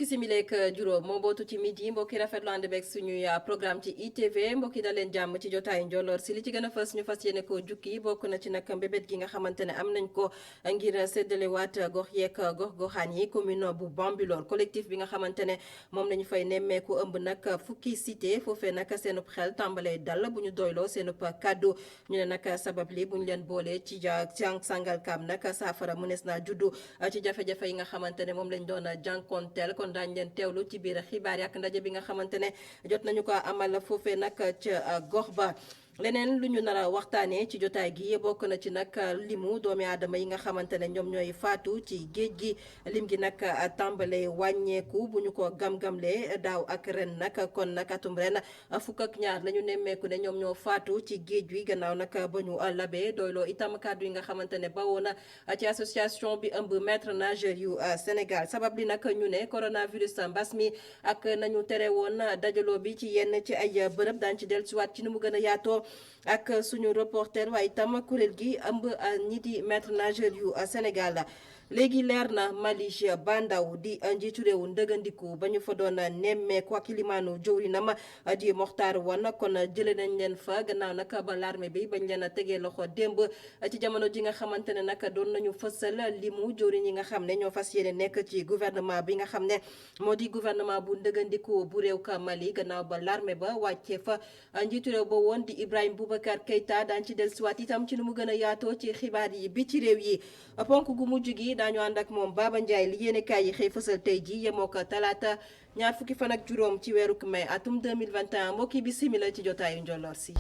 fukki simili ak juróom moo bootu ci midi mbokki rafetlu ànd beeg suñuy programme ci ITV mbokki da leen jàmm ci jotaayu njolloor si li ci gën a fës ñu fas yéene koo jukki bokk na ci nag mbébét gi nga xamante ne am nañ ko ngir séddalewaat gox yeeg gox-goxaan yi commune bu Bambilor collectif bi nga xamante ne moom lañu fay nemmeeku ëmb nag fukki cité foofee nag seenub xel tàmbalee dal bu ñu doyloo seenub kàddu ñu ne nag sabab li bu ñu leen boolee ci Sangalkam nag saafara mënees naa juddu ci jafe-jafe yi nga xamante ne moom lañ doon jànkonteel kon daañu leen teewlu ci biir xibaar yi ak ndaje bi nga xamante ne jot nañu ko amal foofee nag ca gox ba. leneen lu ñu nar a waxtaanee ci jotaay gi bokk na ci nag limu doomi aadama yi nga xamante ne ñoom ñooy faatu ci géej gi lim gi nag tàmbalee wàññeeku bu ñu ko gam-gamlee daaw ak ren nag kon nag atum ren fukk ak ñaar la ñu nemmeeku ne ñoom ñoo faatu ci géej gi gannaaw nag ba ñu labee doyloo itam kàddu yi nga xamante ne bawoo na ci association bi ëmb maître nageur yu Sénégal sabab li nag ñu ne coronavirus mbas mi ak nañu tere woon dajaloo bi ci yenn ci ay bërëb daañu ci dellusiwaat ci ni mu gën a yaatoo ak suñu reporter waaye itam kuréel gi ëmb ñi di maître nageur yu Sénégal léegi leer na Mali Bandaw di njiitu réewu ndëgëndiku ba ñu fa doon nemmeeku ak limaanu jëwrinam di Mokhtar Wane kon jëlee nañ leen fa gannaaw nag ba l'armée bi bañ leen a tegee loxo démb ci jamono ji nga xamante ne nag doon nañu fësal limu jëwriñ yi nga xam ne ñoo fas yéene nekk ci gouvernement bi nga xam ne moo di gouvernement bu ndëgëndiku bu réew ka Mali gannaaw ba l'armée ba wàccee fa njiitu réew ba woon di Ibrahima Boubacar Keïta daan ci dellusiwaat itam ci nu mu gën a yaatoo ci xibaar yi bi ci réew yi ponk gu mujj gi daañu ànd ak moom Baba Ndiaye li yéenekaay yi xëy fësal tey ji yemoo ko talaata ñaar fukki fan ak juróom ci weeru mai atum 2021 mbokki bi simila ci jotaayu njolloor si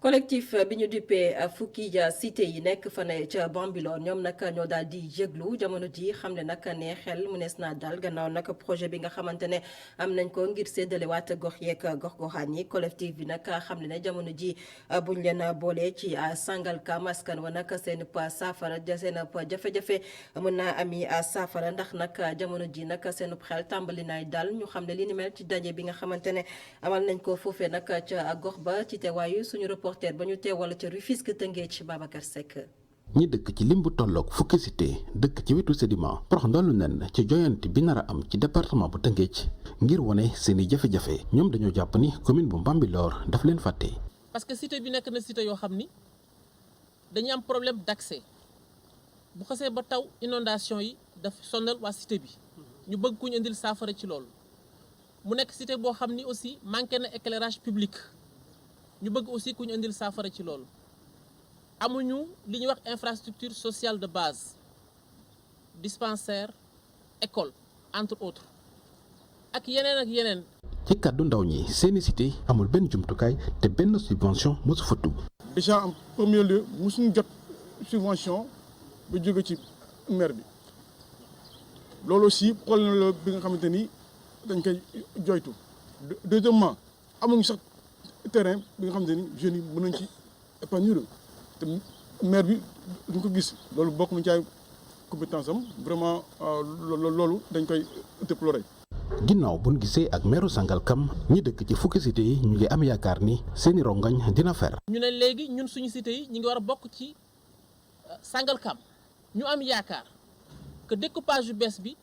collectif bi ñu duppee fukki cité yi nekk fa ne ca Bambilor ñoom nag ñoo daal di yëglu jamono ji xam ne nag ne xel mu nees naa dal gannaaw nag projet bi nga xamante ne am nañ ko ngir séddalewaat gox yeeg gox-goxaan yi collectif bi nag xam ne jamono ji buñ leen boolee ci Sangalkam askan wa nag seen saafara seen jafe-jafe mën naa ami saafara ndax nag jamono ji nag seen xel tàmbali naay dal ñu xam ne li ni mel ci daje bi nga xamante ne amal nañ ko foofee nag ca gox ba ci teewaayu suñu reporter ba ñu teewal ca Rufisque Tëngéej Babacar Seck. ñi dëkk ci lim bu tolloog fukki cité dëkk ci wetu sédiment prox ndollu nen ci joyante bi nar a am ci département bu Tëngéej ngir wane seeni jafe-jafe ñoom dañoo jàpp ni commune bu Bambilor daf leen fàtte. parce que cité bi nekk na cité yoo xam ni dañuy am problème d'accès bu xasee ba taw inondation yi daf sonal waa cité bi ñu bëgg ku ñu indil saafara ci loolu mu nekk cité boo xam ni aussi manqué na éclairage public. ñu bëgg aussi ku ñu indil saafara ci loolu amuñu li ñuy wax infrastructure sociale de base dispensaire école entre autres ak yeneen. ci kàddu ndaw ñi seeni cité amul benn jumtukaay te benn subvention mosu fa dugg. déjà en premier lieu mosuñu jot subvention ba jóge ci maire bi loolu aussi problème la bi nga xamante ni dañ koy joytu deuxièmement amuñu sax terrain bi nga xamante ni jeunes yi mën nañ ci épanouir te maire bi duñ ko gis loolu bokk na ci ay compétence am vraiment loolu dañ koy déplorer. ginnaaw bu ñu gisee ak meeru Sangalkam ñi dëkk ci fukki cité yi ñu ngi am yaakaar ni seeni rongañ dina fer. ñu ne léegi ñun suñu cité yi ñu ngi war a bokk ci Sangalkam ñu am yaakaar que découpage yu bees bi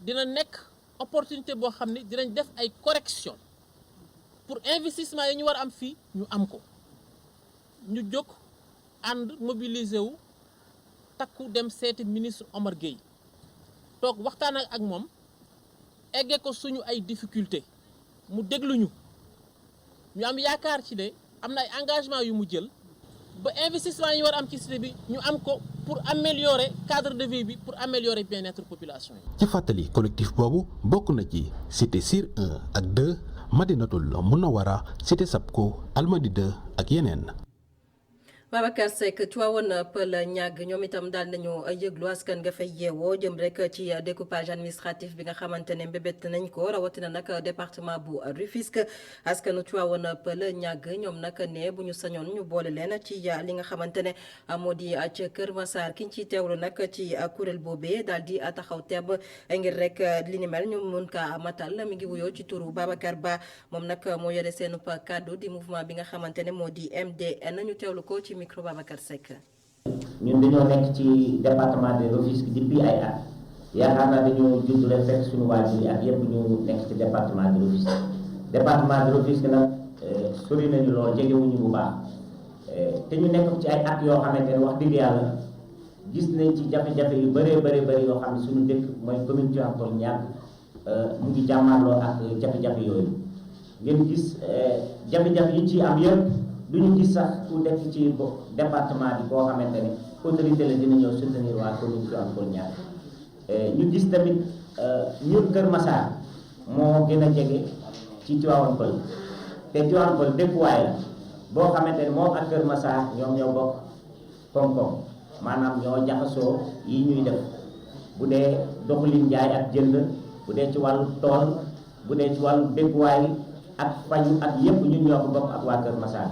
dina nekk opportunité boo xam ne dinañ def ay correction pour investissement yi ñu war a am fii ñu am ko ñu jóg ànd mobiliser wu takku dem seeti ministre Omar Gueye toog waxtaan ak moom eggee ko suñu ay difficulté mu dégluñu ñu am yaakaar ci ne am na ay engagement yu mu jël ba investissement yi ñu war a am ci cité bi ñu am ko pour améliorer cadre de vie bi pour améliorer bien-être population yi. ci fàttali collectif boobu bokk na ci cité Sir 1 ak 2. Madinatul Munawara cité Sapko Almadi 2 ak yeneen. Babacar Seck Tivaouane Peulh ñàgg ñoom itam daal nañu yëglu askan nga fay yeewoo jëm rek ci découpage administratif bi nga xamante ne mbébét nañ ko rawatina nag département bu Rufisque askanu Tivaouane Peulh ñàgg ñoom nag ne bu ñu sañoon ñu boole leen ci li nga xamante ne moo di ca Kër Massar ki ñu ciy teewlu nag ci kuréel boobee daal di taxaw teeb ngir rek li ni mel ñu mun kaa matal mi ngi wuyoo ci turu Babacar Ba moom nag moo yore seenub kàddu di mouvement bi nga xamante ne moo di MDN ñu teewlu ko ci micro Babacar Seck. ñun dañoo nekk ci département de Rufisque depuis ay at yaakaar naa dañoo judd rek fekk suñu waajur yi ak yëpp ñu nekk ci département de Rufisque département de Rufisque nag sori nañu lool jegewuñu bu baax te ñu nekk ci ay at yoo xamante ne wax dëgg yàlla gis nañ ci jafe-jafe yu bëri yoo xam ne suñu dëkk mooy commune Tivaouane ñàkk mu ngi jàmmarloo ak jafe-jafe yooyu ngeen gis jafe-jafe yi ci am yëpp. du ñu gis sax ku nekk ci département bi boo xamante ne autorité la dina ñëw soutenir waa commune Tivaouane ñaar ñu gis tamit ñun Kër Massar moo gën a jege ci Tivaouane Peulh te Tivaouane Peulh dëkkuwaay la boo xamante ne moom ak Kër Massar ñoom ñoo bokk koom-koom maanaam ñoo jaxasoo yi ñuy def bu dee doxalin njaay ak jënd bu dee ci wàllu tool bu dee ci wàllu dëkkuwaay ak faju ak yépp ñun ñoo ko bokk ak waa Kër Massar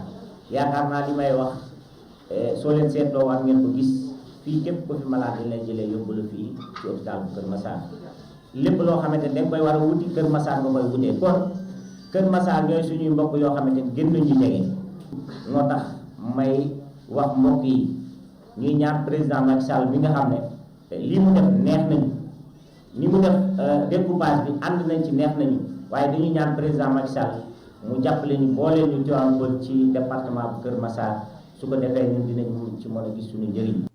yaakaar naa li may wax soo leen seetloo war ngeen ko gis fii képp ko fi malade yi lay jëlee yóbbu la fii ci hôpital bu Kër Massar lépp loo xamante ne danga koy war a wuti Kër Massar nga koy wutee kon Kër Massar ñooy suñuy mbokk yoo xamante ne gën nañu jege moo tax may wax mbokk yi ñuy ñaan président Macky Sall bi nga xam ne lii mu def neex nañu ni mu def découpage bi ànd nañ ci neex nañu waaye dañuy ñaan président Macky Sall mu jàppale ñu boole ñu Tivaouane Peulh ci département bu Kër Massar su ko defee ñun dinañ ci mën a gis suñu njëriñ.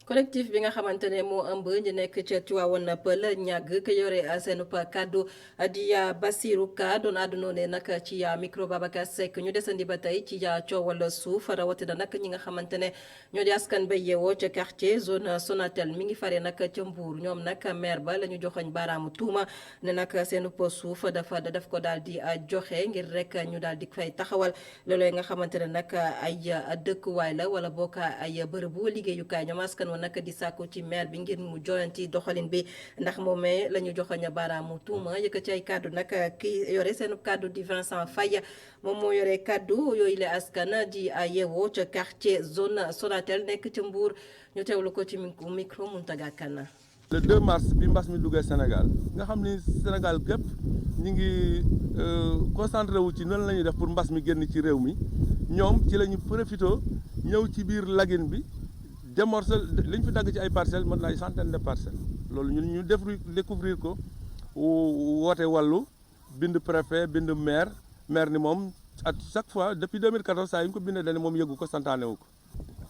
collectif bi nga xamante ne moo ëmb ñu nekk ca Tivaouane Peulh ñàgg ka yore seenub kàddu di Bassirou Ka doon àdduna ne nag ci micro Babacar Seck ñu desandi ba tey ci coowal suuf rawatina nag ñi nga xamante ne ñoo di askan ba yeewoo ca quartier zone Sonatel mi ngi fare nag ca Mbour ñoom nag maire ba la ñu joxoñ baaraamu tuuma ne nag seenub suuf daf ko daal di joxe ngir rek ñu daal di fay taxawal loolu nga xamante ne nag ay dëkkuwaay la wala bokk ay bërëbu liggéeyukaay ñoom askan nag di sàkku ci maire bi ngir mu joyanti doxalin bi ndax moomee la ñu joxoñ baaraamu tuuma yëkkati ay kàddu nag ki yore seen kàddu di Vincent Faye moom moo yore kàddu yooyu la askan di yeewoo ca quartier zone Sonatel nekk ca Mbour ñu teewlu ko ci micro Mountaga Kane. le 2 mars bi mbas mi duggee Sénégal nga xam ni Sénégal gépp ñu ngi concentré wu ci noonu la ñuy def pour mbas mi génn ci réew mi ñoom ci la ñu profité ñëw ci biir lagine bi démorcel li ñu fi dagg ci ay parcelles mën na ay centaine de parcelles loolu ñun ñu découvrir ko woote wàllu bind préfet bind maire ni moom à chaque fois depuis 2014 saa yu ñu ko bindee dañ moom yëgu ko santaane wu ko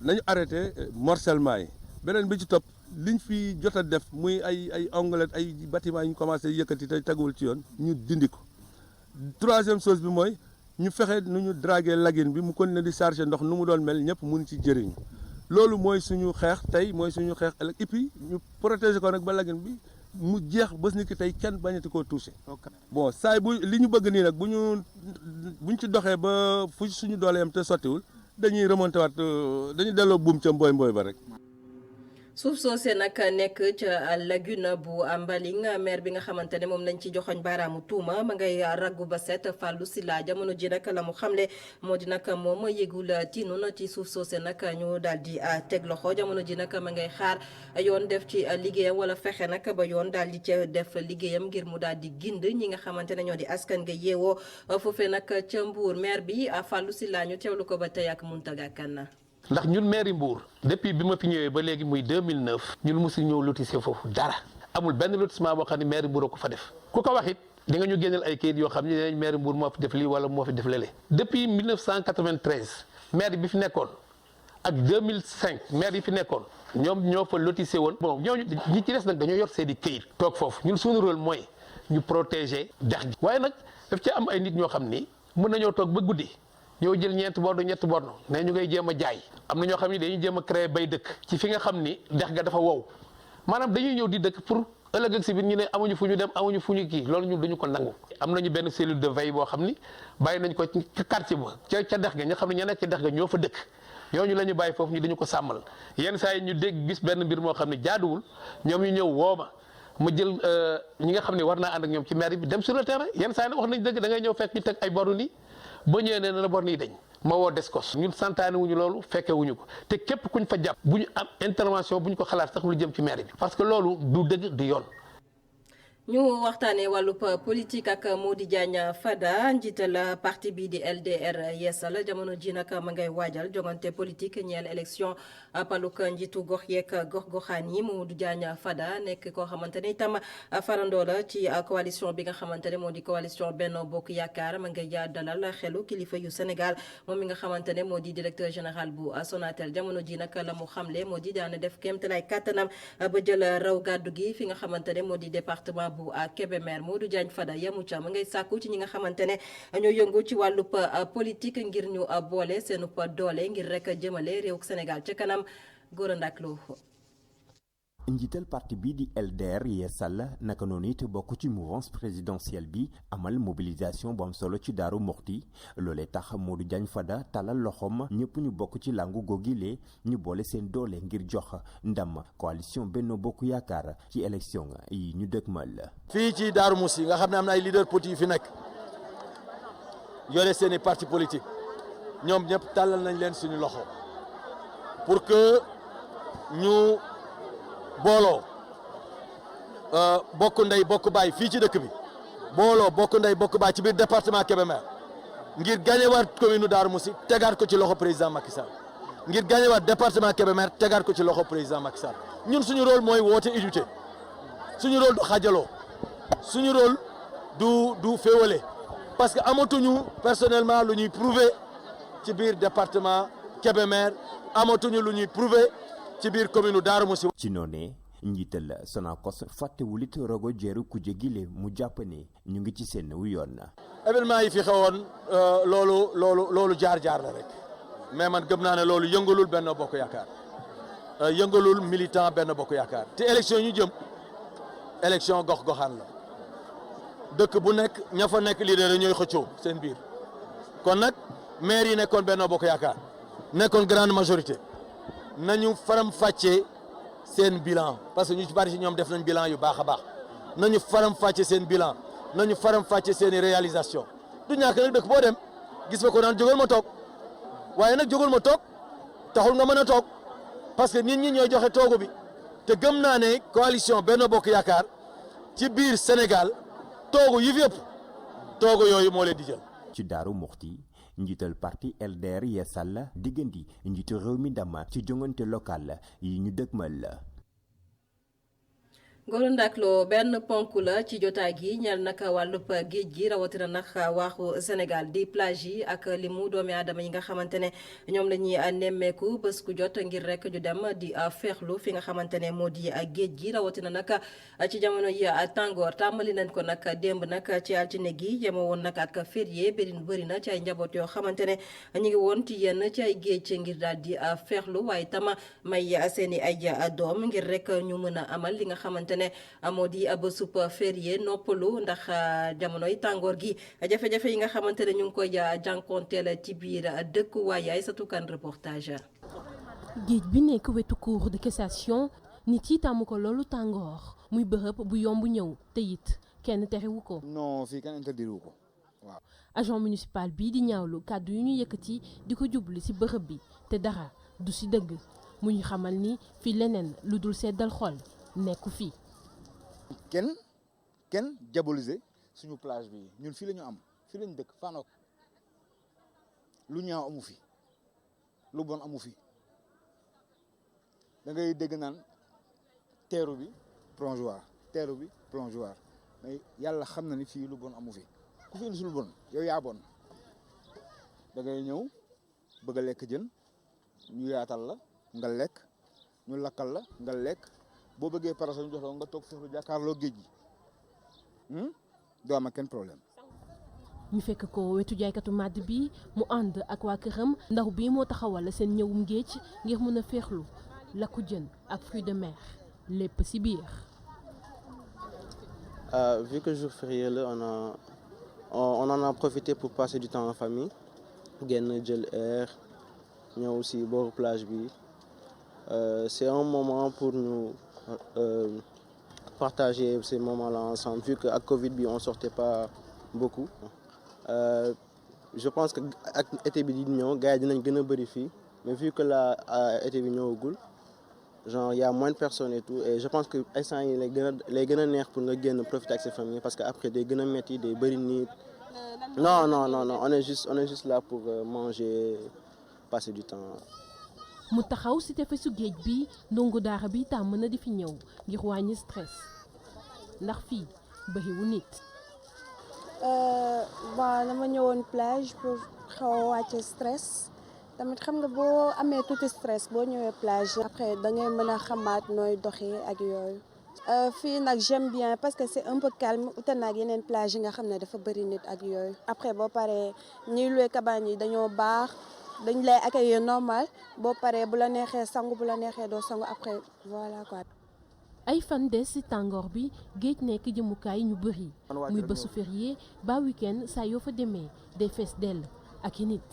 nañu arrêté morcellement yi beneen bi ci topp liñ fi jot a def muy ay onglet ay bâtiment yi ñu commencé yëkkati te teguwul ci yoon ñu dindi ko troisième chose bi mooy ñu fexe nu ñu draguer lagine bi mu continuer di charger ndox nu mu doon mel ñëpp mun ci jëriñu loolu mooy suñu xeex tey mooy suñu xeex ëllëg et puis ñu protéger ko nag ba lagine bi mu jeex bés ni ki tey kenn bañati koo touché. bon saay bu li ñu bëgg nii nag buñ ci doxee ba fu suñu doole yam te sottiwul dañuy remonté waat dañuy delloo buum ca mbooy ba rek. suuf soosee nag nekk ca lagune bu Mbaling maire bi nga xamante ne moom lañ ci joxoñ baaraamu tuuma ma ngay raggu ba set Fallou Sylla jamono ji nag la mu xamle moo di nag moom yëgul tiinu na ci suuf soosee nag ñu daal di teg loxo jamono ji nag ma ngay xaar yoon def ci liggéeyam wala fexe nag ba yoon daal di ca def liggéeyam ngir mu daal di gind ñi nga xamante ne ñoo di askan nga yeewoo foofee nag ca Mbour maire bi Fallou Sylla ñu teewlu ko ba tey ak Mountaga Kane. ndax ñun mairie Mbour depuis bi ma fi ñëwee ba léegi muy 2009 ñun mosu ñëw lotissé foofu dara amul benn lotissement boo xam ne mairie Mbour ko fa def ku ko wax it di nga ñu génneel ay kayit yoo xam ne nee nañ mairie Mbour moo fi def lii wala moo fi def lële. depuis 1993 maire bi fi nekkoon ak 2005 maire yi fi nekkoon ñoom ñoo fa lotissé woon bon ñooñu ñi ci des nag dañoo yor seen i kayit toog foofu ñun suñu rôle mooy ñu protéger dex gi waaye nag daf ci am ay nit ñoo xam ni mën nañoo toog ba guddi. ñoo jël ñeenti borno ne ñu ngay jéem a jaay am na ñoo xam ni dañuy jéem a créer bay dëkk ci fi nga xam ni dex ga dafa wow maanaam dañuy ñëw di dëkk pour ëllëg ak si biir ñu ne amuñu fu ñu dem amuñu fu ñu kii loolu ñun duñu ko nangu. am nañu benn cellule de veille boo xam ni bàyyi nañ ko ca quartier ba ca dex ga nga xam ne ña nekk ca dex ga ñoo fa dëkk ñooñu la ñu bàyyi foofu ñu dañu ko sàmmal yenn saa yi ñu dégg gis benn mbir moo xam ne jaaduwul ñoom ñu ñëw woo ma jël ñi nga xam ne war naa ànd ak ñoom ci maire bi dem sur le terrain yenn saa yi nag wax nañ dëgg da ngay ñëw fekk ñu teg ay boru nii ba ñëwee ne na bor nii dañ ma woo Descos ñun santaane wuñu loolu fekke wuñu ko te képp kuñ fa jàpp bu ñu am intervention bu ñu ko xalaat sax lu jëm ci maire bi parce que loolu du dëgg du yoon. ñu waxtaanee wàllub politique ak Modou Diagne Fada njiital parti bi di LDR Yeesal jamono ji nag ma ngay waajal jongante politique ñeel élection paluk njiitu gox yeeg gox-goxaan yi Modou Diagne Fada nekk koo xamante ne itam farandoo la ci coalition bi nga xamante ne moo di coalition Benno Bokk Yaakaar ma ngay dalal xelu kilifa yu Sénégal moom mi nga xamante ne moo di directeur général bu Sonatel jamono ji nag la mu xamle moo di daana def kéemtalaay kàttanam ba jël raw gàddu gi fi nga xamante ne moo di département bu Kébémer Modou Diagne Fada yamu ca ma ngay sàkku ci ñi nga xamante ne ñoo yëngu ci wàllub politique ngir ñu boole seenu doole ngir rek jëmale réew Sénégal ca kanam Gora Ndaklo. njiital parti bi di LDR Yeesal naka noonu it bokk ci mouvance présidentielle bi amal mobilisation bu am solo ci Daaru Muxti loolee tax Modou Diagne Fada talal loxoom ñëpp ñu bokk ci làngu googile ñu boole seen doole ngir jox ndam coalition Benno Bokk Yaakaar ci élection yi ñu dëgmal. fii ci Daaru Muxti nga xam ne am na ay leader politique fi nekk yore seeni parti politique ñoom ñëpp tàllal nañ leen suñu loxo pour que ñu booloo bokk ndey bokk baay fii ci dëkk bi booloo bokk ndey bokk baay ci biir département Kébémer ngir gañewaat commune Darou Moussi tegaat ko ci loxo président Macky Sall ngir gañewaat département Kébémer tegaat ko ci loxo président Macky Sall ñun suñu rôle mooy woote unité suñu rôle du xaajaloo suñu rôle du féewale parce que amatuñu personnellement lu ñuy prouver ci biir département Kébémer amatuñu lu ñuy prouver ci biir commune Darou Moussi. ci noonee njiital Sonacos fàttewul it rogo jeeru kuje gile mu jàpp ne ñu ngi ci seen wu yoon. événement yi fi xewoon loolu jaar-jaar la rek mais man gëm naa ne loolu yëngalul Benno Bokk Yaakaar yëngalul militant Benno Bokk Yaakaar te élection ñu jëm élection gox-goxaan la dëkk bu nekk ña fa nekk leader ñooy xëccoo seen biir kon nag maire yi nekkoon Benno Bokk Yaakaar nekkoon grande majorité. nañu faram fàccee seen bilan parce que ñu ci bari ci ñoom def nañ bilan yu baax a baax nañu faram fàcce seen bilan nañu faram fàcce seen i réalisation du ñàkk nag dëkk boo dem gis fa ko naan jógal ma toog waaye nag jógal ma toog taxul nga mën a toog parce que nit ñi ñooy joxe toogu bi te gëm naa ne coalition Benno Bokk Yaakaar ci biir Sénégal toogu yi fi yëpp toogu yooyu moo leen di jël. ci Daaru Muxti njiital parti LDR Yeesal diggandi njiitu réew mi ndama ci jongante local yi ñu dëgmal. Gora Ndaklo benn ponk la ci jotaay gi ñeel nag wàllub géej gi rawatina nag waaxu Sénégal di plage yi ak limu doomi aadama yi nga xamante ne ñoom la ñuy nemmeeku bés ku jot ngir rek ñu dem di feexlu fi nga xamante ne moo di géej gi rawatina nag ci jamono yi tàngoor tàmbali nañ ko nag démb nag ci altine gi yemoo woon nag ak férié bëri na ci ay njaboot yoo xamante ne ñu ngi woon ci yenn ci ay géej ngir daal di feexlu waaye tam may seeni ay doom ngir rek ñu mën a amal li nga xamante ne moo di bésub férié noppalu ndax jamonoy tàngoor gi jafe-jafe yi nga xamante ne ñu ngi koy jànkonteel ci biir dëkk waaye ay satu kan reportage. géej bi nekk wetu cour de cassation nit yi tàmm ko loolu tàngoor muy bërëb bu yomb ñëw te it kenn terewu ko. non fii kenn interdire wu ko waaw. agent municipal bii di ñaawlu kàddu yu ñu yëkkati di ko jublu ci bërëb bi te dara du ci dëgg mu ñu xamal ni fii leneen lu dul seddal xol nekku fii. kenn diaboliser suñu plage bi ñun fii la ñu am fii lañu dëkk Fanok lu ñaaw amu fi lu bon amu fi da ngay dégg naan teeru bi plongeoir mais yàlla xam na ni fii lu bon amu fi ku fi indi lu bon yow yaa bon da ngay ñëw bëgg a lekk jën ñu yaatal la nga lekk ñu lakkal la nga lekk boo bëggee parasol ñu jox la nga toog fexlu jàkkaarloo géej gi doo am ak kenn problème. ñu fekk ko wetu jaaykatu màdd bi mu ànd ak waa këram ndaw bi moo taxawal seen ñëwum géej ngir mën a féexlu lakku jën ak fruits de mer lépp ci biir. Vu que jour férié la on en a profité pour passer du temps en famille génn jël air ñëw si booru plage bi c'est un moment pour nous partager ces moments-là ensemble vu que ak Covid bi on sortait pas beaucoup je pense que ak été bi di ñëw gars yi dinañ gën a bëri fii mais vu que là été bi ñëwagul genre y a moins de personnes et tout et je pense que instant yi lay gën a neex pour nga génn profiter ak sa famille parce que après day gën a metti day bëri nit non on est juste là pour manger passer du temps. mu taxaw ci tefesu géej bi ndongo daara bi tàmm na di fi ñëw ngir wàññi stress ndax fii bëriwu nit. bon dama ñëwoon plage pour xaw a wàcce stress tamit xam nga boo amee tuuti stress boo ñëwee plage après da ngay mën a xamaat nooy doxee ak yooyu. fii nag j'aime bien parce que c'est un peu calme ute naag yeneen plage yi nga xam ne dafa bëri nit ak yooyu. après boo paree ñiy loué cabane yi dañoo baax. dañ lay accueillir normal boo paree bu la neexee sangu bu la neexee doo sangu après voilà quoi. ay fan des ci tàngoor bi géej nekk jëmukaay ñu bëri muy bésu férié ba week-end saa yoo fa demee day fees dell ak i nit.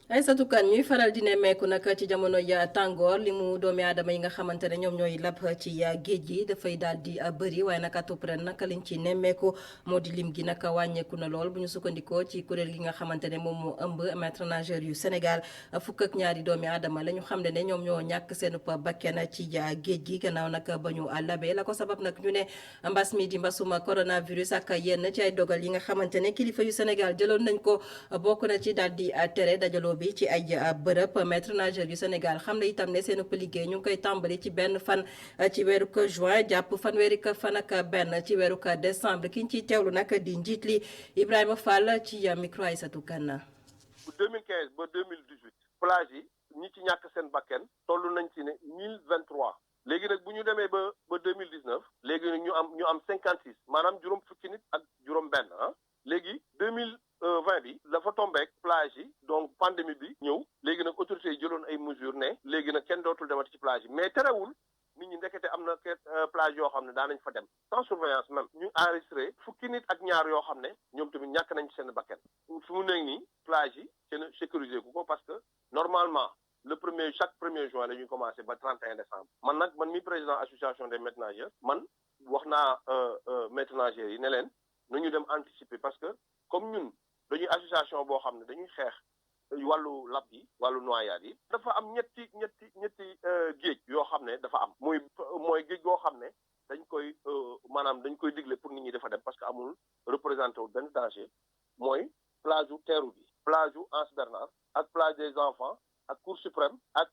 Aïssatou Kane ñuy faral di nemmeeku nag ci jamono ya tàngoor li mu doomi aadama yi nga xamante ne ñoom ñooy lab ci géej gi dafay daal di bëri waaye nag atub ren nag liñ ci nemmeeku moo di lim gi nag wàññeeku na lool bu ñu sukkandikoo ci kuréel gi nga xamante ne moom moo ëmb maîtres nageurs yu Sénégal fukk ak ñaari doomi aadama la ñu xam ne ñoom ñoo ñàkk seen bakken ci géej gi gannaaw nag ba ñu labee la ko sabab nag ñu ne mbas mi di mbasuma coronavirus ak yenn ci ay dogal yi nga xamante ne kilifa yu Sénégal jëloon nañ ko bokk na ci daal di tere dajaloo bi ci ay bërëb maître nageur yu Sénégal xam ne itam ne seen liggéey ñu ngi koy tàmbali ci benn fan ci weeru juin jàpp fanweeri fan ak benn ci weeru décembre ki ñu ciy teewlu nag di njiit li Ibrahima Fall ci micro Aïssatou Kane. bu 2015 ba 2018 plage yi ñi ci ñàkk seen bakken toll nañ ci ne 1023 léegi nag bu ñu demee ba 2019 léegi nag ñu am 56 maanaam juróom fukki nit ak juróom benn léegi 2020 bi dafa tombeek plage yi donc pandémie bi ñëw léegi nag autorités yi jëloon ay mesures ne léegi nag kenn dootul demati ci plage yi mais terewul nit ñi ndekete am na plage yoo xam ne daan nañ fa dem sans surveillance même ñu enregistré fukki nit ak ñaar yoo xam ne ñoom tamit ñàkk nañ ci seen bakken fu mu nekk nii plage yi kenn sécurisé ku ko parce que normalement chaque premier juin la ñuy commencé ba 31 décembre man mi président association des maîtres nageurs man wax naa maîtres nageurs yi ne leen nañu dem anticiper parce que comme ñun dañuy association boo xam ne dañuy xeex wàllu lab yi wàllu noyade yi dafa am ñetti géej yoo xam ne dafa am mooy géej goo xam ne dañ koy digle pour nit ñi dafa dem parce que amul représenté wu benn danger mooy plage u Terrou bi plage u Anse Bernard ak plage des enfants ak Cour suprême ak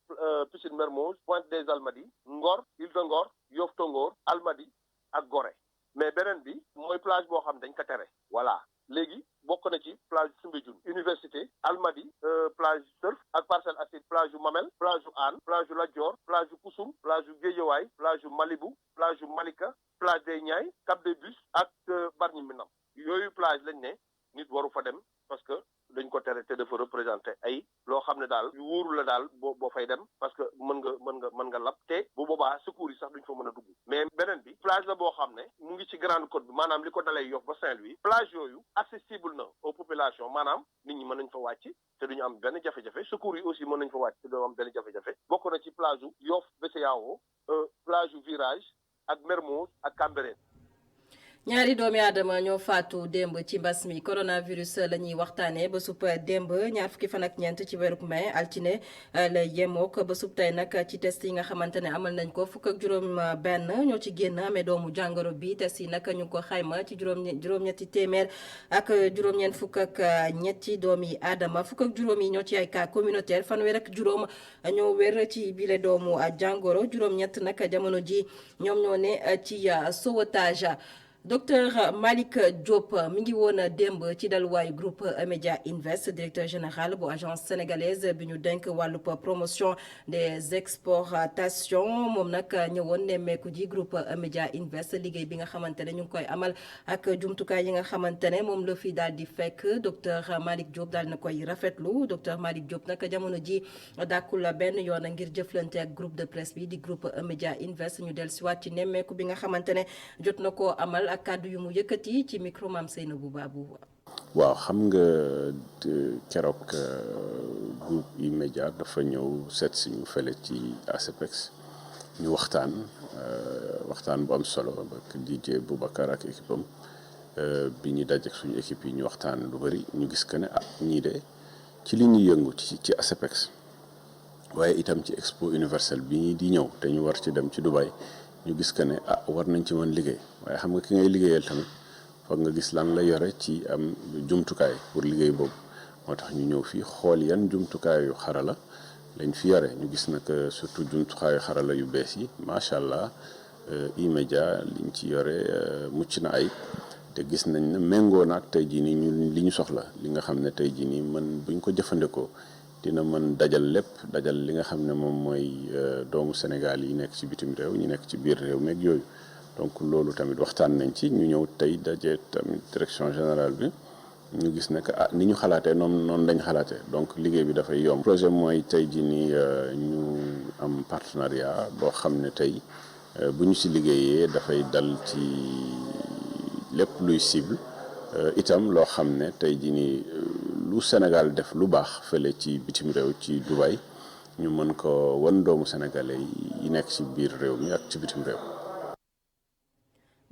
piscine Mermoz Pointe des Almadies Ngor Île de Ngor Yoff Tongor Almadies ak Gorée mais beneen bi mooy plage boo xam dañ ko tere voilà léegi bokk na ci plage Soumbédioune Université Almadies plage surf ak Parcelles Assainies plage yu Mamel plage yu Hann plage yu Lat Dior plage yu Koussoum plage yu Guédiawaye plage yu Malibu plage yu Malika plage des Niayes Cap des Bus ak Bargny Minam yooyu plage lañ ne nit waru fa dem parce que dañ ko tere te dafa représenté ay loo xam ne daal yu wóoru la daal boo fay dem parce que mën nga lab te bu boobaa secours yi sax duñ fa mën a dugg mais beneen bi plage la boo xam ne mu ngi ci Grande Côte bi maanaam li ko dalay Yoff ba Saint-Louis plage yooyu accessible na aux populations maanaam nit ñi mën nañ fa wàcc te duñu am benn jafe-jafe secours yi aussi mën nañ fa wàcc te duñu am benn jafe-jafe bokk na ci plage yu Yoff BCEAO plage yu Virage ak Mermoz ak Cambérène. ñaari doomi aadama ñoo faatu démb ci mbas mi coronavirus la ñuy waxtaanee ba sub démb ñaar fukki fan ak ñeent ci weerub mai altine la yemook ba sub tey nag ci test yi nga xamante ne amal nañ ko fukk ak juróom benn ñoo ci génn amee doomu jàngoro bi test yi nag ñu ko xayma ci juróom-ñetti téeméer ak juróom-ñeent fukk ak ñetti doomi aadama fukk ak juróom yi ñoo ci ay cas communautaire fanweer ak juróom ñoo wér ci bile doomu jàngoro juróom-ñett nag jamono ji ñoom ñoo ne ci sauvetage. Docteur Malick Diop mi ngi woon démb ci daluwaayu groupe Emedia Invest directeur général bu agence sénégalaise bi ñu denk wàllub promotion des exportations moom nag ñëwoon nemmeeku ji groupe Emedia Invest liggéey bi nga xamante ne ñu ngi koy amal ak jumtukaay yi nga xamante ne moom la fi daal di fekk docteur Malick Diop daal na koy rafetlu docteur Malick Diop nag jamono ji dàkkul benn yoon ngir jëflante ak groupe de presse bi di groupe Emedia Invest ñu dellusiwaat ci nemmeeku bi nga xamante ne jot na koo amal ak kàddu yu mu yëkkati ci micro Mame Seynabou Babou. waaw xam nga keroog groupe E-Media dafa ñëw seet si ñu fële ci ASEPEX ñu waxtaan bu am solo ak DJ Boubacar ak équipe am bi ñu dajeek suñu équipe yi ñu waxtaan lu bari ñu gis que ne ñii de ci li ñuy yëngu ci ASEPEX waaye itam ci expo universelle bi di ñëw te ñu war ci dem ci Dubaï ñu gis que ne war nañ ci mën liggéey waaye xam nga ki ngay liggéeyal tamit foog nga gis lan la yore ci am jumtukaay pour liggéey boobu moo tax ñu ñëw fii xool yan jumtukaayu xarala lañ fi yore ñu gis nag surtout jumtukaayu xarala yu bees yi macha allah E-Media liñ ci yore mucc na ayib te gis nañ ne méngoo na ak tey jii nii ñu li ñu soxla li nga xam ne tey jii nii mën buñ ko jëfandikoo dina mën dajal lépp dajal li nga xam ne moom mooy doomu Sénégal yi nekk ci bitim réew ñu nekk ci biir réew meeg yooyu donc loolu tamit waxtaan nañ ci ñu ñëw tey daje tamit direction générale bi ñu gis ne que ni ñu xalaatee noonu lañ xalaatee donc liggéey bi dafay yomb. projet mooy tey jii nii ñu am partenariat boo xam ne tey bu ñu ci liggéeyee dafay dal ci lépp luy cible itam loo xam ne tey jii nii lu Sénégal def lu baax fële ci bitim réew ci Dubaï ñu mën ko wan doomu sénégalais yi nekk ci biir réew mi ak ci bitim réew.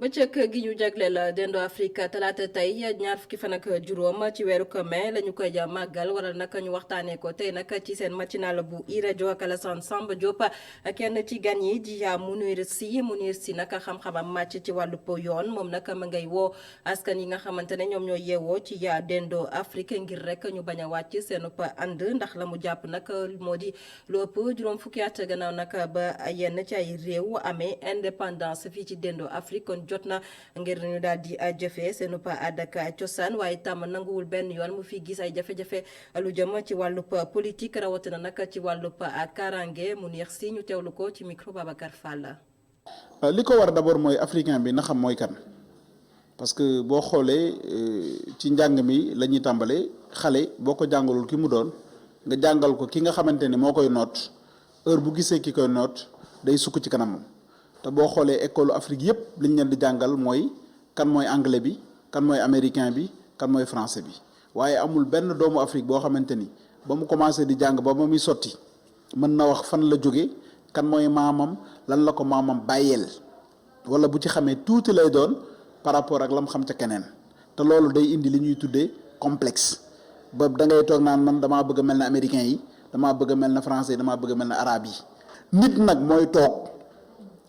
bëccëg gi ñu jagleel Dendo Afrique talaata tey ñaar fukki fan ak juróom ci weeru mai la ñu koy màggal waral nag ñu waxtaanee ko tey nag ci seen matinal bu i-rajo ak Alassane Samba Diop kenn ci gan yi di Mounir Sy nag xam-xamam màcc ci wàllu yoon moom nag ma ngay woo askan yi nga xamante ne ñoom ñooy yeewoo ci Dendo Afrique ngir rek ñu bañ a wàcc seen ànd ndax la mu jàpp nag moo di lu ëpp juróom fukki at gannaaw nag ba yenn ci ay réew amee indépendance fii ci Dendo Afrique kon jot na ngir ñu daal di jëfee seenu pa aada ak cosaan waaye tam nanguwul benn yoon mu fi gis ay jafe-jafe lu jëm ci wàllub politique rawatina nag ci wàllub karange Mounir Sy ñu teewlu ko ci micro Babacar Fall. li ko war d'abord mooy africain bi na xam mooy kan parce que boo xoolee ci njàng mi la ñuy tàmbalee xale boo ko jàngalul ki mu doon nga jàngal ko ki nga xamante ni moo koy noot heure bu gisee ki koy noot day sukk ci kanamam. te boo xoolee école Afrique yëpp liñ leen di jàngal mooy kan mooy anglais bi kan mooy américain bi kan mooy français bi waaye amul benn doomu Afrique boo xamante ni ba mu commencé di jàng ba muy sotti mën na wax fan la jóge kan mooy maamam lan la ko maamam bàyyeel wala bu ci xamee tuuti lay doon par rapport ak lam xam ca keneen te loolu day indi li ñuy tuddee complexe ba da ngay toog naan man damaa bëgg a mel ne américain yi damaa bëgg a mel ne français yi damaa bëgg a mel ne arabe yi nit nag mooy toog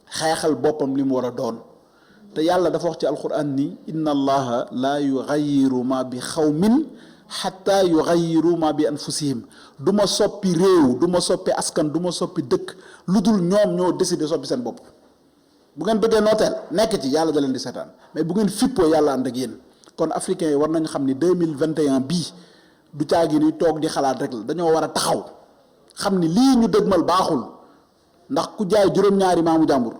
xeexal boppam li mu war a doon te yàlla dafa wax ci alquran ni inna allaha la yughayyiru ma bi xawmin xatta yughayyiru ma bi anfusihim du ma soppi réew du ma soppi askan du ma soppi dëkk lu dul ñoom ñoo décidé soppi seen bopp bu ngeen bëggee nooteel nekk ci yàlla da leen di seetaan mais bu ngeen fippoo yàlla ànd ak yéen kon africains yi war nañu xam ni 2021 bii du caagi ni toog di xalaat rek la dañoo war a taxaw xam ni lii ñu dëgmal baaxul ndax ku jaay juróom-ñaari maamu jàmbur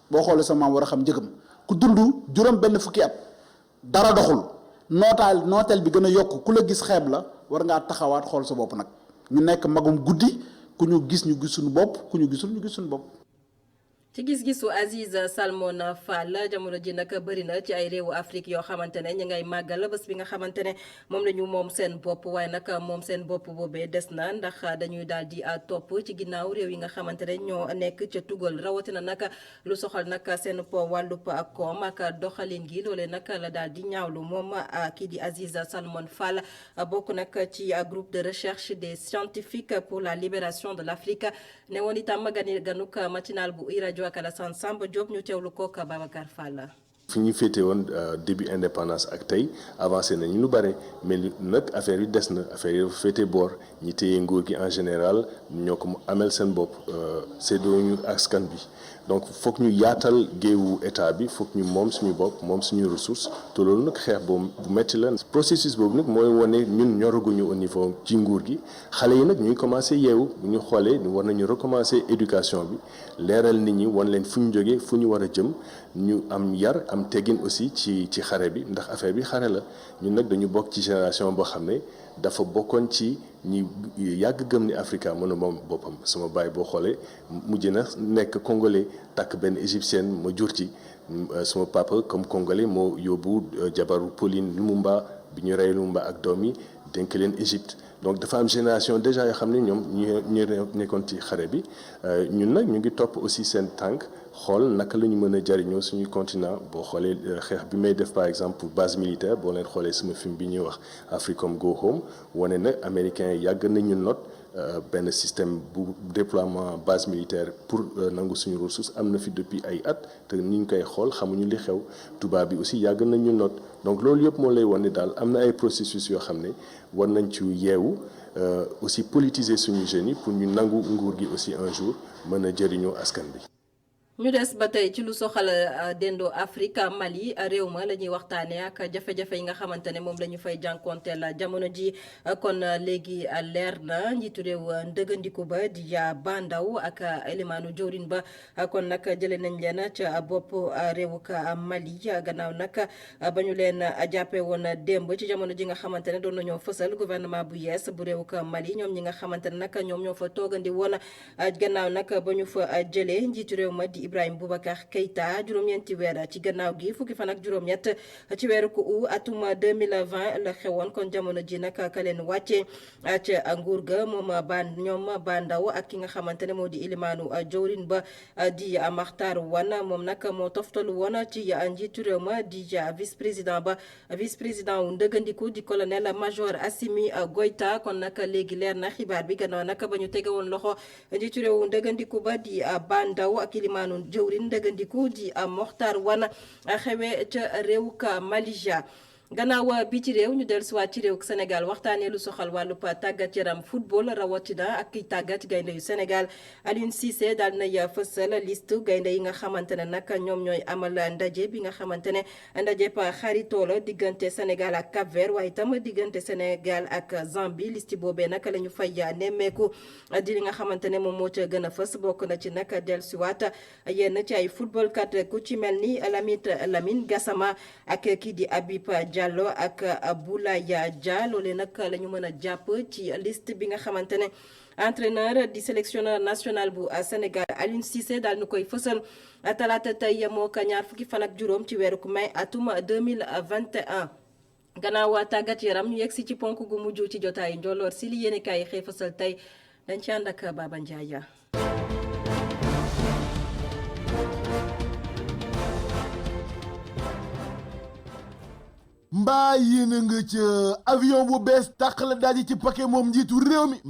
boo xoolee sa maam war a xam njëgam ku dund juróom benn fukki at dara doxul nooteel bi gën a yokk ku la gis xeeb la war ngaa taxawaat xool sa bopp nag ñu nekk magum guddi ku ñu gis suñu bopp ku ñu gisul ñu gis suñu bopp. ci gis-gisu Aziz Salmon Fall jamono ji nag bëri na ci ay réewu Afrique yoo xamante ne ñu ngay màggal bés bi nga xamante ne moom la ñu moom seen bopp waaye nag moom seen bopp boobee des na ndax dañuy daal di topp ci ginnaaw réew yi nga xamante ne ñoo nekk ca tugal rawatina nag lu soxal nag seen wàllub koom ak doxalin gi loolee nag la daal di ñaawlu moom kii di Aziz Salmon Fall bokk nag ci groupe de recherche des scientifiques pour la libération de l'Afrique ne woon itam ganuk matinal bu i-rajo ak Alassane Samba Diop ñu teewlu ko ak Babacar Fall. fi ñu féete woon début indépendance ak tey avancé nañu lu bare mais nag affaire yi des na affaire yi dafa féete boor ñi téye nguur gi en général ñoo ko amel seen bopp séddoo ñu askan bi donc foog ñu yaatal géewu état bi foog ñu moom suñu bopp moom suñu ressource te loolu nag xeex boobu bu metti la processus boobu nag mooy wane ñun ñoraguñu au niveau ci nguur gi xale yi nag ñuy commencé yeewu bu ñu xoolee war nañu recommencer éducation bi leeral nit ñi wan leen fu ñu jógee fu ñu war a jëm ñu am yar am teggin aussi ci xare bi ndax affaire bi xare la ñun nag dañu bokk ci génération boo xam ne dafa bokkoon ci ñi yàgg gëm ni Africa mën a moom boppam sama baay boo xoolee mujj na nekk congolais takk benn égyptienne ma jur ci sama papa comme congolais moo yóbbu jabaru Pauline Lumumba bi ñu rey Lumumba ak doom yi dénk leen Égypte donc dafa am génération déjà yoo xam ne ñoom ñu nekkoon ci xare bi ñun nag ñu ngi topp aussi seen tànk xool naka la ñu mën a jariñoo suñu continent boo xoolee xeex bi may def par exemple pour base militaire boo leen xoolee sama film bi ñuy wax Africom Go Home wane na américains yi yàgg nañu not benn système bu déploiement base militaire pour nangu suñu ressource am na fi depuis ay at te ni ñu koy xool xamuñu li xew tubaab bi aussi yàgg nañu not donc loolu yëpp moo lay wan ni daal am na ay processus yoo xam ne war nañ ci yeewu aussi politiser suñu jeunes yi pour ñu nangu nguur gi aussi un jour mën a jëriñoo askan bi. ñu des ba tey ci lu soxal dendo Afrique Mali réew ma la ñuy waxtaanee ak jafe-jafe yi nga xamante ne moom la ñu fay jànkonteel jamono ji kon léegi leer na njiitu réew ndëgëndiku ba di Bandaw ak élimaanu jawrin ba kon nag jëlee nañ leen ca bopp réewuk Mali gannaaw nag ba ñu leen jàppee woon démb ci jamono ji nga xamante ne doon nañoo fësal gouvernement bu yees bu réewuk Mali ñoom ñi nga xamante ne nag ñoom ñoo fa toogandi woon gannaaw nag ba ñu fa jëlee njiitu réew ma di Ibrahima Boubacar Keïta juróom-ñeenti weer ci gannaaw gi fukki fan ak juróom-ñett ci weeru ko atum 2020 la xewoon kon jamono ji nag ka leen wàcce ca nguur ga ñoom Bandaw ak ki nga xamante ne moo di ilimaanu jawrin ba di Makhtar Wane moom nag moo toftalu woon ci njiitu réew ma di vice président wu ndëgëndiku di colonel major Assimi Goïta kon nag léegi leer na xibaar bi gannaaw nag ba ñu tege woon loxo njiitu réew ndëgëndiku ba di Bandaw ak ilimaanu jawrin ndëgëndiku di Makhtar Wane xewee ca réewuk Malaysia gannaaw bi ci réew ñu dellusiwaat ci réewuk Sénégal waxtaanee lu soxal wàllub tàggat yaram football rawatina ak kiy tàggat gaynde yu Sénégal Aliou Cissé daal nay fësal liste gaynde yi nga xamante ne nag ñoom ñooy amal ndaje bi nga xamante ne ndaje pa xaritoo la diggante Sénégal ak Cap-Vert waaye itam diggante Sénégal ak Zambie liste boobee nag la ñu fay nemmeeku di li nga xamante ne moom moo ca gën a fës bokk na ci nag dellusiwaat yenn ci ay football kat ku ci mel ni Lamine Gassama ak kii di Habib Diallo ak Boulaye Dia loolee nag la ñu mën a jàpp ci liste bi nga xamante ne entraîneur di sélectionneur national bu Sénégal Aliou Cissé daal nu koy fësal talaata tey moo ko ñaar fukki fan ak juróom ci weeru mai atum 2021. gannaaw tàggat yaram ñu yegg si ci ponk gu mujj ci jotaayu njolloor si li yéene kaay xëy fësal tey dañ ci ànd ak Baba Ndiaye. mbaa yéen a nga ca avion bu bees tàq la daji ci paquet moom njiitu réew mi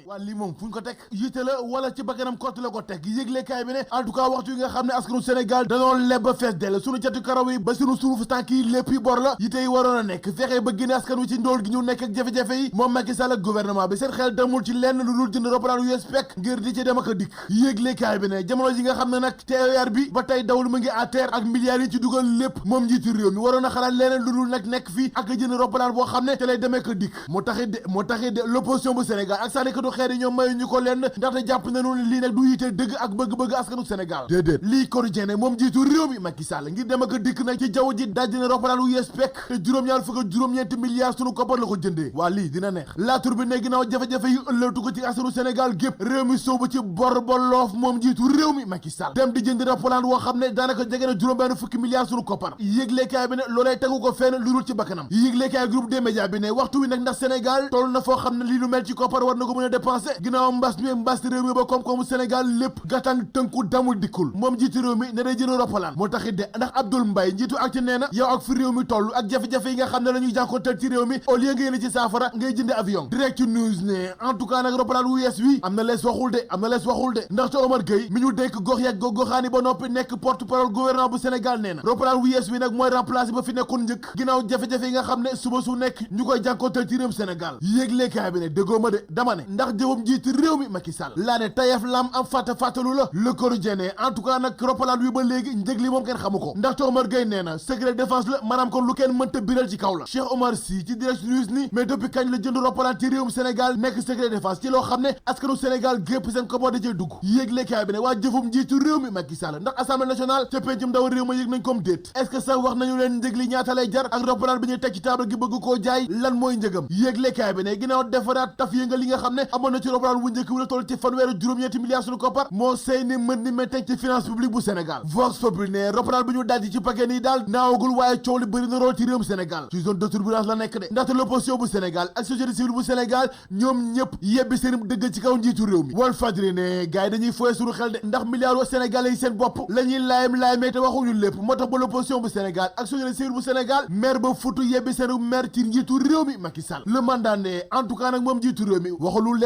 waa lii moom fu ñu ko teg yitte la wala ci bakkanam kott la ko teg yëglekaay bi ne en tout cas waxtu yi nga xam ne askanu Sénégal danoo leb fees dell sunu catu karaw yi ba sunu suufu tànk yi lépp yi bor la yitte yi waroon a nekk fexe ba génne askan wi ci ndóol gi ñu nekk ak jafe-jafe yi moom Macky Sall ak gouvernement bi seen xel demul ci lenn lu dul jënd roppalaan US pek ngir di ci dem ak a dikk yëglekaay bi ne jamono ji nga xam ne nag TER bi ba tey dawul mu ngi à terre ak milliards yi ci dugal lépp moom njiitu réew mi waroon a xalaat leneen lu dul nag nekk fii ak jënd roppalaan boo xam ne te lay demee ko dikk moo taxit de l'opposition bu Sénégal ak sànnikatu xeer yi ñoom ñu ko lenn ndaxte jàpp nañu ne lii nag du yite dëgg ak bëgg-bëgg askanu Sénégal déedéet lii quotidien ne moom jiitu réew mi Macky Sall ngir dem ak dikk nag ci jaww ji dajji na roppalaan wu yees pek te juróom-ñaar fukk ak juróom-ñeenti milliards sunu koppar la ko jëndee waa lii dina neex laatur bi ne ginnaaw jafe-jafe yi ëllëtu ko ci askanu Sénégal gépp réew mi soobu ci bor ba loof moom jiitu réew mi Macky Sall dem di jëndi roppalaan woo xam ne daanaka jege na juróom-benn fukki milliards sunu koppar yëglekaay bi ne loolee tegu ko fenn lu dul ci bakkanam yëglekaay groupe des médias bi ne waxtu wi nag ndax Sénégal toll na foo xam ne lii lu mel ci koppar war na ko mën a dépenser ginnaaw mbas réew mi ba koom-koomu Sénégal lépp gàttan tënku damul dikkul moom jiitu réew mi ne day jënd roppalaan moo taxit de ndax Abdoul Mbaye njiitu ak ci nee na yow ak fi réew mi toll ak jafe-jafe yi nga xam ne la ñuy jànkonteel ci réew mi au lieu nga yéene ci saafara ngay jënd avion direct news ne en tout cas nag roppalaan wu yees wi am na lees waxul de ndaxte Omar Gueye mi ñu dénk gox yeeg goxaani ba noppi nekk porte-parole gouvernement bu Sénégal nee na roppalaan wu yees wi nag mooy remplacer ba fi nekkoon njëkk ginnaaw jafe-jafe yi nga xam ne suba su nekk ñu koy jànkonteel ci réew Sénégal yéeglekaay bi ne déggoo ma de dama ne ndax jëfam jiitu réew mi Macky Sall laa ne tayef lam am fàttalu la Le Quotidien en tout cas nag roppalaan wi ba léegi njëg li moom kenn xamu ko ndaxte Omar Gueye nee na secret défense la maanaam kon lu kenn mënta biral ci kaw la Cheikh Omar Sy ci direct news ni mais depuis kañ la jënd roppalaan ci réewum Sénégal nekk secret défense ci loo xam ne askanu Sénégal gépp seen koppar da cee dugg yéeglekaay bi ne waa jëfum jiitu réew mi Macky Sall ndax assemblée nationale ca pencum ndaw réew ma yëg nañ comme déet est-ce que sax wax nañu leen njëg li ñaata lay jar ak roppalaan bi ñuy teg ci table gi bëgg koo jaay lan mooy njëgam yéeglekaay bi ne ginnaaw defaraat taf yëngal li nga xam ne amoon na ci roplaan wu njëkk wu la toll ci fanweeri juróom-ñeenti milliards suñu koppar moo sey ni mën ni metteg ci finance publique bu Sénégal. Vox Populi ne roplaan bi ñu daldi ci paquet nii daal naawagul waaye coow li bëri na rool ci réewum Sénégal ci zone de turbulence la nekk de ndaxte l'opposition bu Sénégal ak société civile bu Sénégal ñoom ñëpp yebbi seen dëgg ci kaw njiitu réew mi. Walf Fadjri ne gars yi dañuy foye suñu xel de ndax milliards wa Sénégalais yi seen bopp la ñuy laayam-laayamee te waxuñu lépp moo tax ba l'opposition bu Sénégal ak société civile bu Sénégal maire ba futu yebbi seen maire ci njiitu réew mi Macky Sall. Le mandat ne en tout cas nag moom njiitu réew mi waxulu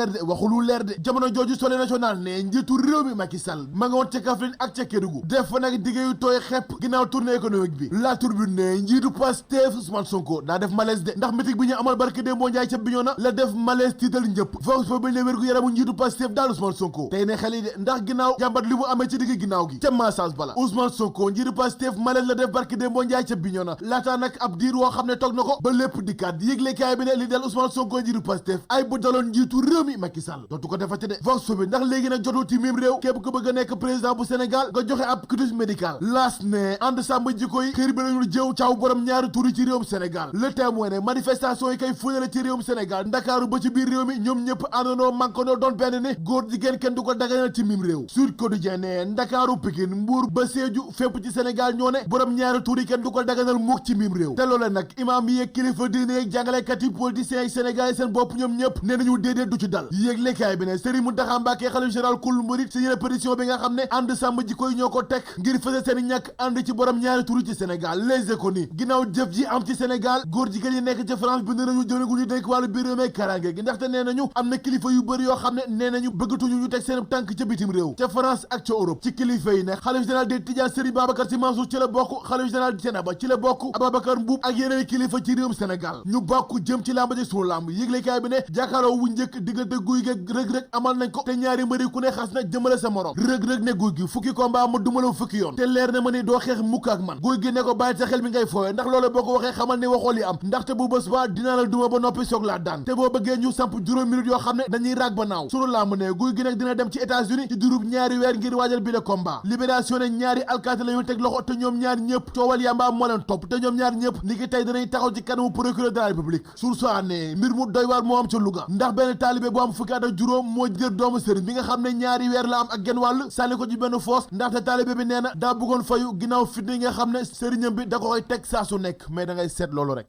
leer de jamono jooju Soleil national ne njiitu réew mi Macky Sall ma nga woon ca Kaffrine ak ca Kédougou def fa nag diggéeyu tooy xepp ginnaaw tournée économique bi. La Tribune ne njiitu Pastef Ousmane Sonko daa def malaise de ndax meeting bi ñu amal barke Demba Ndiaye ca Bignona la def malaise tiital ñëpp. Vox Populi ne wérgu yaramu njiitu Pastef daal Ousmane Sonko tey ne xel yi de ndax ginnaaw jàmbat li mu amee ci digg ginnaaw gi ca massage bala Ousmane Sonko njiitu Pastef malaise la def barke Demba Ndiaye ca Bignona laataa nag ab diir woo xam ne toog na ko ba lépp dikkaat yëglekaay bi ne li del Ousmane Sonko njiitu Pastef ay bu daloon njiitu réew mi Macky Sall dootu ko defati de. Vox Populi ndax léegi nag jotul ci mim réew képp ko bëgg a nekk président bu Sénégal nga joxe ab quitus médical. Laas ne ànd sàmm jikko yi xëy bi lañu jëw caaw borom ñaari tur yi ci réewum Sénégal. Le Témoin ne manifestation yi kay fune la ci réewum Sénégal Ndakaaru ba ci biir réew mi ñoom ñëpp àndandoo mankono doon benn ne góor jigéen kenn du ko daganal ci mim réew. Sud Quotidien ne Ndakaaru Pikine Mbuur ba Sédhiou fépp ci Sénégal ñoo ne borom ñaari tur yi kenn du ko daganal mukk ci mim réew te loolee nag imaam yi ak kilifa diine ak jàngalekat yi politiciens yi Sénégal yi seen bopp ñoom ñëpp nee nañu déedéet du ci dal. yéeglekaay bi ne Serigne Mountakha Mbacké xalifa général kul murid signé pétition bi nga xam ne ànd sàmm jikko yi ñoo ko teg ngir fësal seen ñàkk ànd ci borom ñaari turu ci Sénégal. Les Échos ni ginnaaw jëf ji am ci Sénégal góor jigéen yi nekk ca France bind nañu jëwriñ gu ñu dénk wàllu biir réew mi karange gi ndaxte nee nañu am na kilifa yu bëri yoo xam ne nee nañu bëggatuñu ñu teg seen tànk ca bitim réew ca France ak ca Europe. ci kilifa yi ne xalifa général des Tidianes Serigne Babacar Sy Mansour ci la bokk xalifa général Thiénaba ci la bokk Ababacar Mboup ak yeneen kilifa ci réewum Sénégal ñu bokk jëm ci làmb ji sunu làmb yëglekaay bi ne jàkkaarloo wu njëkk diggante Gouye Gui ak Reug Reug amal nañ ko te ñaari mbëri ku ne xas na jëmale sa morom Reug Reug ne Gouye Gui fukki combat ma dumala fukki yoon te leer na ma ni doo xeex mukk ak man Gouye Gui ne ko bàyyi sa xel mi ngay fooye ndax loolu boo ko waxee xamal ni waxoo li am ndaxte bu bés ba dinaa la duma ba noppi soog laa daan te boo bëggee ñu samp juróom minutes yoo xam ne dañuy raag ba naaw sunu làmb ne Gouye Gui nag dina dem ci États-Unis ci durub ñaari weer ngir waajal bi le combat Libération ne ñaari alkaati la ñu teg loxo te ñoom ñaar ñëpp coowal yamba moo leen topp te ñoom ñaar ñëpp ni ki tey danañ taxaw ci kanamu procureur de la République Source A ne mbir mu doy waar moo am ca Louga ndax benn taalibe bu am fukki at ak juróom moo jël doomu sëriñ bi nga xam ne ñaari weer la am ak genn wàll sànni ko ci benn foos ndaxte taalibe bi nee na daa bëggoon fayu ginnaaw fitna yi nga xam ne sëriñam bi da ko koy teg saa su nekk mais da ngay seet loolu rek.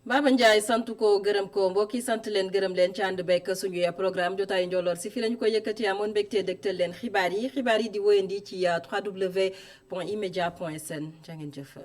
Baba Ndiaye sant ko gërëm ko mbokk yi sant leen gërëm leen ci ànd bekk suñuy programme jotaayu njolloor si fii lañu ko yëkkati amoon mbégte dégtal leen xibaar yi di wéyandi ci www.emedia.sn jaa ngeen jëf.